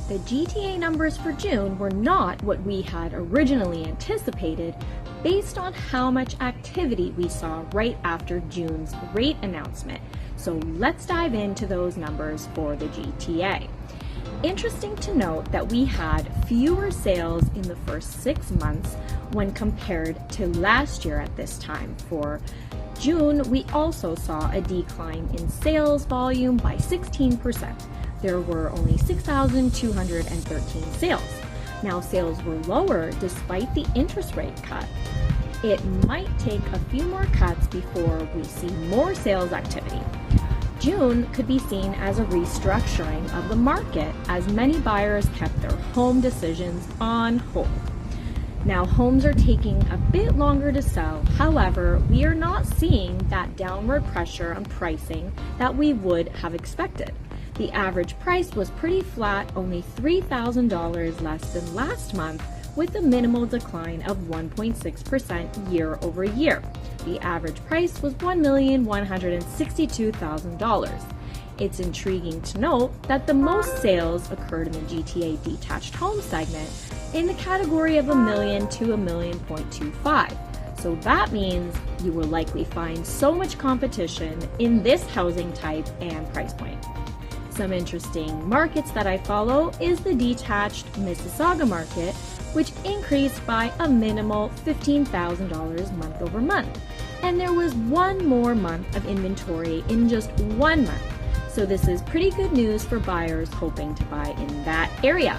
The GTA numbers for June were not what we had originally anticipated based on how much activity we saw right after June's rate announcement. So let's dive into those numbers for the GTA. Interesting to note that we had fewer sales in the first 6 months when compared to last year at this time. For June, we also saw a decline in sales volume by 16%. There were only 6,213 sales. Now, sales were lower despite the interest rate cut. It might take a few more cuts before we see more sales activity. June could be seen as a restructuring of the market as many buyers kept their home decisions on hold. Now, homes are taking a bit longer to sell. However, we are not seeing that downward pressure on pricing that we would have expected. The average price was pretty flat, only $3,000 less than last month, with a minimal decline of 1.6% year over year. The average price was $1,162,000. It's intriguing to note that the most sales occurred in the GTA detached home segment in the category of $1 million to $1.25 million. So that means you will likely find so much competition in this housing type and price point. Some interesting markets that I follow is the detached Mississauga market, which increased by a minimal $15,000 month over month. And there was one more month of inventory in just 1 month. So this is pretty good news for buyers hoping to buy in that area.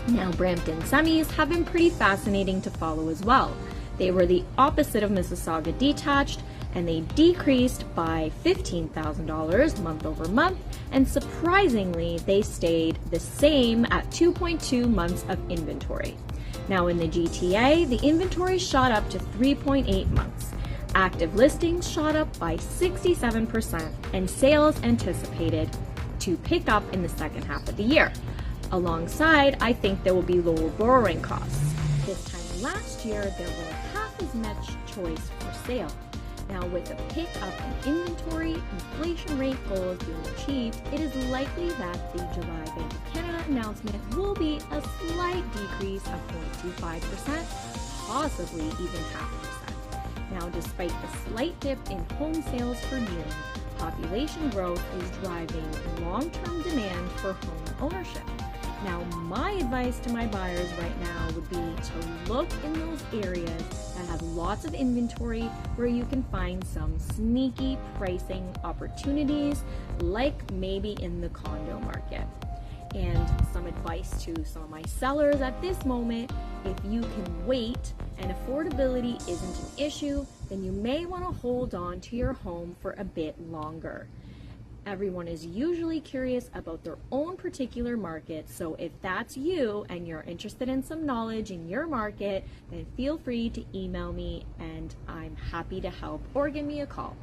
Now, Brampton semis have been pretty fascinating to follow as well. They were the opposite of Mississauga detached, and they decreased by $15,000 month over month, and surprisingly, they stayed the same at 2.2 months of inventory. Now in the GTA, the inventory shot up to 3.8 months. Active listings shot up by 67%, and sales anticipated to pick up in the second half of the year. Alongside, I think there will be lower borrowing costs. This time last year, there were half as much choice for sale. Now, with a pick up in inventory, inflation rate goals being achieved, it is likely that the July Bank of Canada announcement will be a slight decrease of 0.25%, possibly even 0.5%. Now, despite the slight dip in home sales for June, population growth is driving long-term demand for home ownership. Now, my advice to my buyers right now would be to look in those areas that have lots of inventory where you can find some sneaky pricing opportunities, like maybe in the condo market. And some advice to some of my sellers at this moment: if you can wait and affordability isn't an issue, then you may want to hold on to your home for a bit longer. Everyone is usually curious about their own particular market, so if that's you and you're interested in some knowledge in your market, then feel free to email me and I'm happy to help, or give me a call.